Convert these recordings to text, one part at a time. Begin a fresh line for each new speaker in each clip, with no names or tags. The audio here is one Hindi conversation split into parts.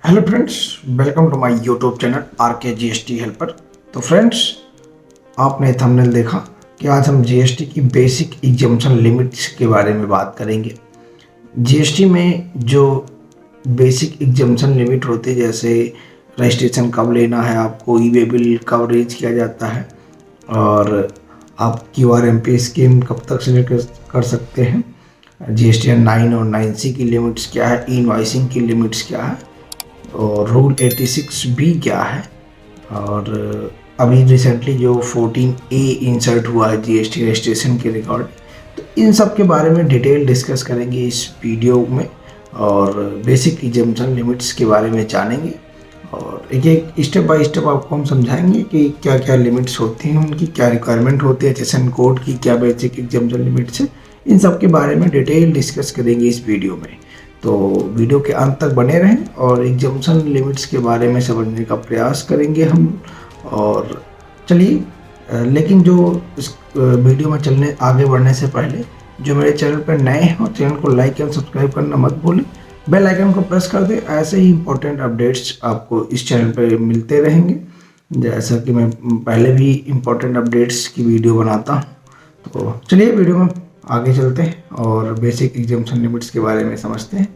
Hello friends, welcome to my YouTube channel RK GST helper. तो फ्रेंड्स, आपने थंबनेल देखा कि आज हम जीएसटी की बेसिक एग्जम्पशन लिमिट्स के बारे में बात करेंगे। जीएसटी में जो बेसिक एग्जम्पशन लिमिट होती है, जैसे रजिस्ट्रेशन कब लेना है, आपको ई वे बिल कब रेज किया जाता है, और आप QRMP स्कीम कब तक सिलेक्ट कर सकते हैं, GSTN 9 और 9C की लिमिट्स क्या है, ई इनवॉइसिंग की लिमिट्स क्या है, और रूल 86 भी क्या है, और अभी रिसेंटली जो 14A इंसर्ट हुआ है जीएसटी रजिस्ट्रेशन के रिकॉर्ड, तो इन सब के बारे में डिटेल डिस्कस करेंगे इस वीडियो में। और बेसिक एग्जम्पशन लिमिट्स के बारे में जानेंगे, और एक एक स्टेप बाय स्टेप आपको हम समझाएंगे कि क्या क्या लिमिट्स होती हैं, उनकी क्या रिक्वायरमेंट होती है, HSN कोड की क्या बेसिक एग्जम्पशन लिमिट्स है, इन सब के बारे में डिटेल डिस्कस करेंगे इस वीडियो में। तो वीडियो के अंत तक बने रहें और एग्जम्पशन लिमिट्स के बारे में समझने का प्रयास करेंगे हम। और चलिए, लेकिन जो इस वीडियो में चलने आगे बढ़ने से पहले जो मेरे चैनल पर नए हैं और चैनल को लाइक एंड सब्सक्राइब करना मत भूलें, बेल आइकन को प्रेस कर दें। ऐसे ही इंपॉर्टेंट अपडेट्स आपको इस चैनल पर मिलते रहेंगे, जैसा कि मैं पहले भी इंपॉर्टेंट अपडेट्स की वीडियो बनाता हूँ। तो चलिए वीडियो में आगे चलते हैं और बेसिक एग्जम्पशन लिमिट्स के बारे में समझते हैं।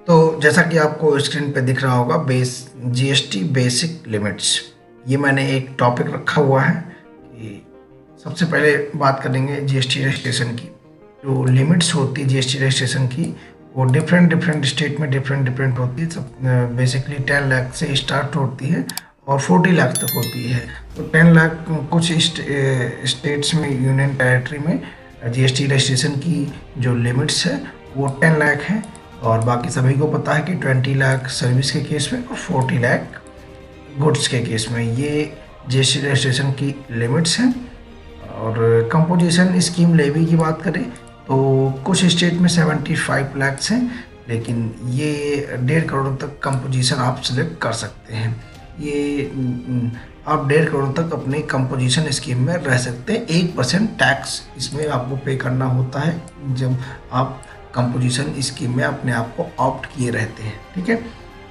तो जैसा कि आपको स्क्रीन पे दिख रहा होगा, जीएसटी बेसिक लिमिट्स, ये मैंने एक टॉपिक रखा हुआ है कि सबसे पहले बात करेंगे जीएसटी रजिस्ट्रेशन की। जो लिमिट्स होती है जीएसटी रजिस्ट्रेशन की, वो डिफरेंट स्टेट में डिफरेंट होती है। सब बेसिकली 10 लाख से स्टार्ट होती है और 40 लाख तक होती है। तो 10 लाख कुछ स्टेट्स में, यूनियन टेरिटरी में जीएसटी रजिस्ट्रेशन की जो लिमिट्स है वो 10 लाख है, और बाकी सभी को पता है कि 20 लाख सर्विस के केस में और 40 लाख गुड्स के केस में ये जीएसटी रजिस्ट्रेशन की लिमिट्स हैं। और कंपोजिशन स्कीम लेवी की बात करें तो कुछ स्टेट में 75 लाख हैं, लेकिन ये 1.5 करोड़ तक कंपोजिशन आप सिलेक्ट कर सकते हैं। ये आप 1.5 करोड़ तक अपने कंपोजिशन स्कीम में रह सकते हैं। 1% टैक्स इसमें आपको पे करना होता है जब आप कंपोजिशन स्कीम में अपने आप को ऑप्ट किए रहते हैं, ठीक है।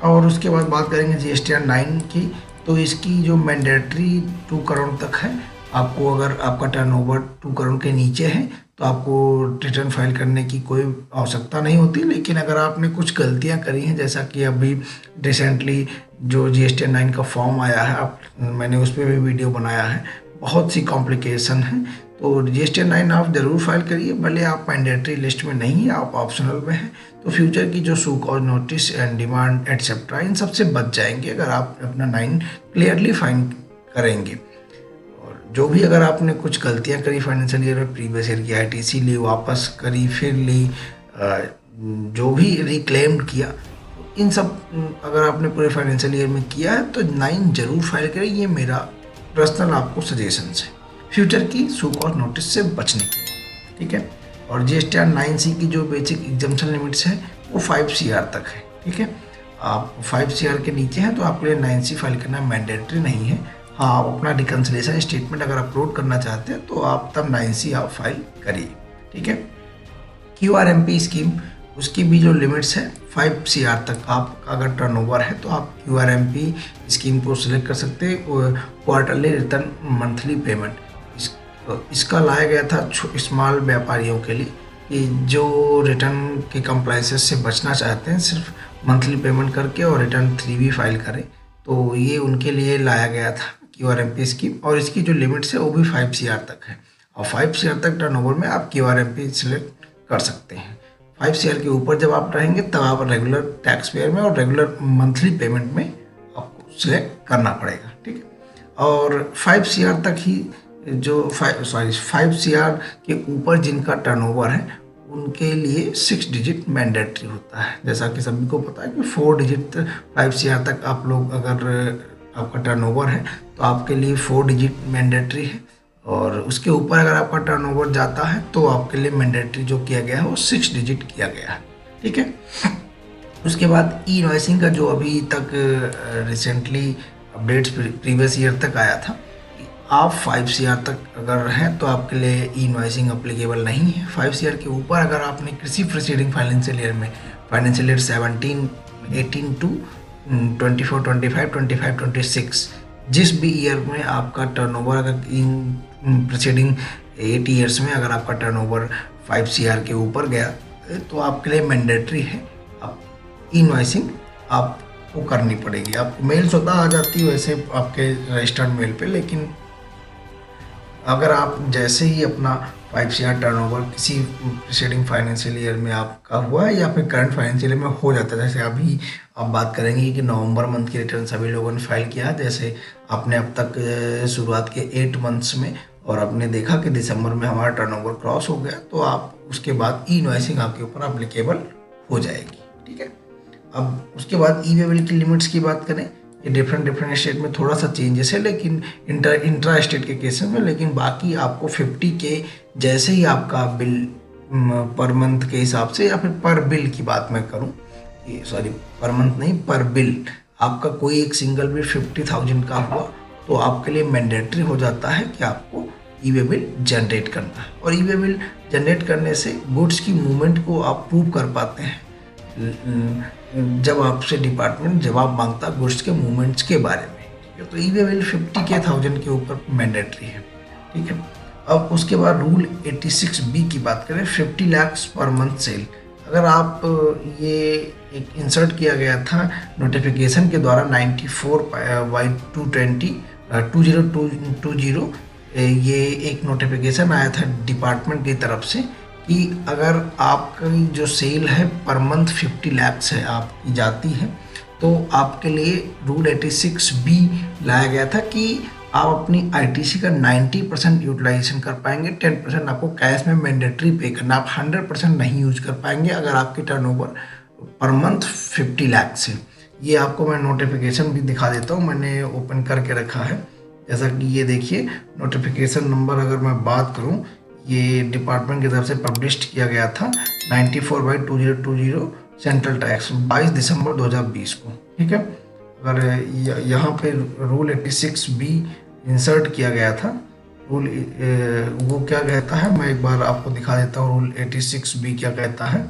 और उसके बाद बात करेंगे GSTN 9 की। तो इसकी जो मैंडेटरी 2 करोड़ तक है। आपको अगर आपका टर्नओवर 2 करोड़ के नीचे है तो आपको रिटर्न फाइल करने की कोई आवश्यकता नहीं होती। लेकिन अगर आपने कुछ गलतियां करी हैं, जैसा कि अभी रिसेंटली जो GSTN 9 का फॉर्म आया है, मैंने उस पर भी वीडियो बनाया है, बहुत सी कॉम्प्लिकेशन है। तो GSTN 9 आप ज़रूर फाइल करिए, भले आप मैंडेटरी लिस्ट में नहीं है, आप ऑप्शनल में हैं। तो फ्यूचर की जो सूक और नोटिस एंड डिमांड एटसेट्रा, इन सबसे बच जाएंगे अगर आप अपना 9 क्लियरली फाइल करेंगे। जो भी अगर आपने कुछ गलतियां करी फाइनेंशियल ईयर में, प्रीवियस ईयर की ITC ली, वापस करी, फिर ली, जो भी रिक्लेम किया, इन सब अगर आपने पूरे फाइनेंशियल ईयर में किया है तो 9 जरूर फाइल करें। ये मेरा पर्सनल आपको सजेशन है फ्यूचर की सूक और नोटिस से बचने के लिए, ठीक है। और GSTN 9C की जो बेसिक एग्जम्पशन लिमिट्स है वो 5 CR तक है, ठीक है। आप 5 CR के नीचे हैं तो आपके लिए 9C फाइल करना मैंडेटरी नहीं है। हाँ, आप अपना रिकन्सिलेशन स्टेटमेंट अगर अपलोड करना चाहते हैं तो आप तब 9C आप फाइल करिए, ठीक है। QRMP स्कीम, उसकी भी जो लिमिट्स है 5 CR तक। आप अगर टर्नओवर है तो आप QRMP स्कीम को सिलेक्ट कर सकते हैं। क्वार्टरली रिटर्न, मंथली पेमेंट, इसका लाया गया था स्मॉल व्यापारियों के लिए कि जो रिटर्न के कंप्लाइंसेस से बचना चाहते हैं, सिर्फ मंथली पेमेंट करके और रिटर्न 3B फाइल करें, तो ये उनके लिए लाया गया था QRMP स्कीम। और इसकी जो लिमिट्स है वो भी 5 CR तक है, और 5 CR तक टर्नओवर में आप QRMP सिलेक्ट कर सकते हैं। 5 CR के ऊपर जब आप रहेंगे तब आप रेगुलर टैक्स पेयर में और रेगुलर मंथली पेमेंट में आपको सिलेक्ट करना पड़ेगा, ठीक है। और 5 CR तक ही जो 5 CR के ऊपर जिनका टर्नओवर है उनके लिए 6 डिजिट मैंडेटरी होता है। जैसा कि सभी को पता है कि 4 डिजिट 5 CR तक आप लोग, अगर आपका टर्नओवर है तो आपके लिए 4 डिजिट मैंडेटरी है, और उसके ऊपर अगर आपका टर्नओवर जाता है तो आपके लिए मैंडेटरी जो किया गया है वो 6 डिजिट किया गया है, ठीक है। उसके बाद ई इनवॉइसिंग का जो अभी तक रिसेंटली अपडेट्स प्रीवियस ईयर तक आया था, आप 5 CR तक अगर हैं तो आपके लिए ई इनवॉइसिंग अप्लीकेबल नहीं है। 5 CR के ऊपर अगर आपने किसी प्रीसीडिंग फाइनेंशियल ईयर में फाइनेंशियल ईयर 17-18 टू 24-25, 25-26, जिस भी ईयर में आपका टर्नओवर अगर इन प्रीसीडिंग 8 ईयर्स में अगर आपका टर्नओवर 5 CR के ऊपर गया तो आपके लिए मैंडेटरी है, आप इनवॉइसिंग आपको करनी पड़ेगी। आपको मेल स्वतः आ जाती है वैसे आपके रजिस्टर्ड मेल पे, लेकिन अगर आप जैसे ही अपना 5 CR टर्नओवर किसी प्रीसीडिंग फाइनेंशियल ईयर में आपका हुआ है या फिर करंट फाइनेंशियल ईयर में हो जाता है, जैसे अभी आप बात करेंगे कि नवंबर मंथ की रिटर्न सभी लोगों ने फाइल किया, जैसे आपने अब तक शुरुआत के 8 मंथ्स में और आपने देखा कि दिसंबर में हमारा टर्नओवर क्रॉस हो गया, तो आप उसके बाद ई इनवॉइसिंग आपके ऊपर अप्लीकेबल हो जाएगी। ठीक है, अब उसके बाद ई वे बिल की लिमिट्स की बात करें, ये डिफरेंट स्टेट में थोड़ा सा चेंजेस है, लेकिन इंट्रा स्टेट के केसेस में, लेकिन बाकी आपको 50 के जैसे ही आपका बिल पर मंथ के हिसाब से या फिर पर बिल की बात मैं करूँ, सॉरी पर मंथ नहीं पर बिल, आपका कोई एक सिंगल बिल 50,000 का हुआ तो आपके लिए मैंडेटरी हो जाता है कि आपको ई वे बिल जनरेट करना है। और ई वे बिल जनरेट करने से गुड्स की मूवमेंट को आप प्रूव कर पाते हैं जब आपसे डिपार्टमेंट जवाब मांगता गुड्स के मूवमेंट्स के बारे में। ठीक है, तो ई वे बिल 50,000 के ऊपर मैंडेटरी है। ठीक है, अब उसके बाद रूल 86B की बात करें, 50 लाख पर मंथ सेल। अगर आप ये एक इंसर्ट किया गया था नोटिफिकेशन के द्वारा 94/220 ये एक नोटिफिकेशन आया था डिपार्टमेंट की तरफ से कि अगर आपकी जो सेल है पर मंथ 50 लाख है आपकी जाती है, तो आपके लिए रूल 86B लाया गया था कि आप अपनी ITC का 90% यूटिलाइजेशन कर पाएंगे, 10% आपको कैश में मैंडेटरी पे करना, आप 100% नहीं यूज कर पाएंगे अगर आपकी टर्नओवर पर मंथ 50 लाख से। ये आपको मैं नोटिफिकेशन भी दिखा देता हूँ, मैंने ओपन करके रखा है, जैसा कि ये देखिए नोटिफिकेशन नंबर अगर मैं बात करूँ, ये डिपार्टमेंट की तरफ से पब्लिश किया गया था 94/2020 सेंट्रल टैक्स 22 दिसंबर 2020 को। ठीक है, अगर यहाँ पे रूल 86B इंसर्ट किया गया था, रूल वो क्या कहता है मैं एक बार आपको दिखा देता हूँ। रूल 86B क्या कहता है,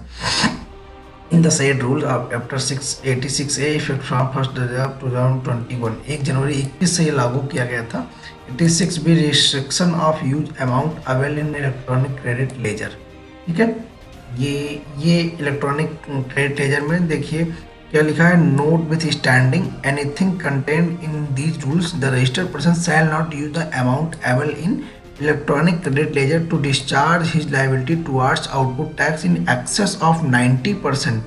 in the said rule after 86A effect from 1 जनवरी 2021, 1 जनवरी 21 से ये लागू किया गया था। 86B restriction of use amount अवेल इन इलेक्ट्रॉनिक क्रेडिट लेजर। ठीक है, ये इलेक्ट्रॉनिक क्रेडिट लेजर में देखिए क्या लिखा है, notwithstanding anything contained in these rules the registered person shall not use the amount अवेल in electronic credit ledger to discharge his liability towards output tax in excess of 90%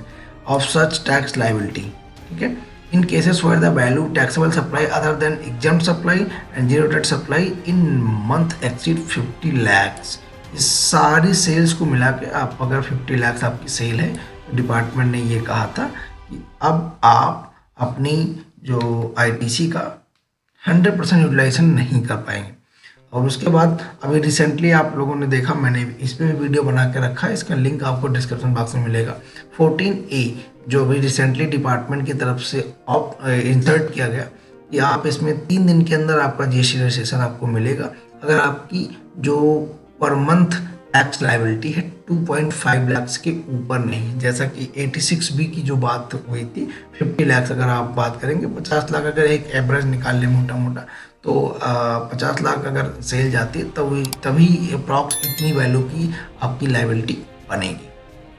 of such tax liability. ठीक है, in cases where the value taxable supply other than exempt supply and zero rated supply in month exceed 50 lakh. इस सारी सेल्स को मिला के आप अगर 50 लाख आपकी सेल है, तो डिपार्टमेंट ने ये कहा था कि अब आप अपनी जो ITC का 100% यूटिलाइजेशन नहीं कर पाएंगे। और उसके बाद अभी रिसेंटली आप लोगों ने देखा, मैंने इस पर भी वीडियो बना के रखा है, इसका लिंक आपको डिस्क्रिप्शन बॉक्स में मिलेगा। 14A जो अभी रिसेंटली डिपार्टमेंट की तरफ से इंसर्ट किया गया कि आप इसमें 3 दिन के अंदर आपका GST रजिस्ट्रेशन आपको मिलेगा अगर आपकी जो पर मंथ टैक्स लायबिलिटी है 2.5 लाख के ऊपर नहीं। जैसा कि 86B की जो बात हुई थी 50 लाख, अगर आप बात करेंगे 50 लाख अगर एक एवरेज निकाल ले मोटा मोटा, तो 50 लाख अगर सेल जाती है तभी अप्रॉक्स इतनी वैल्यू की आपकी लायबिलिटी बनेगी।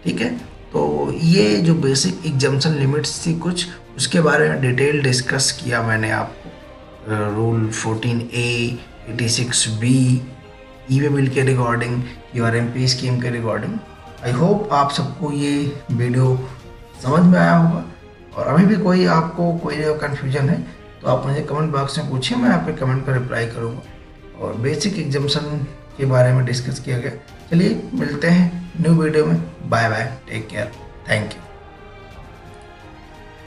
ठीक है, तो ये जो बेसिक एग्जम्पशन लिमिट्स थी कुछ, उसके बारे में डिटेल डिस्कस किया मैंने आपको। रूल 14A, 86B, ई वे बिल के रिगार्डिंग, URMP स्कीम के रिगार्डिंग। आई होप आप सबको ये वीडियो समझ में आया होगा, और अभी भी कोई आपको कोई कन्फ्यूजन है तो आप मुझे कमेंट बॉक्स में पूछिए, मैं आपके कमेंट का रिप्लाई करूँगा। और बेसिक एग्जाम्पशन के बारे में डिस्कस किया गया। चलिए मिलते हैं न्यू वीडियो में, bye bye, take care, thank you.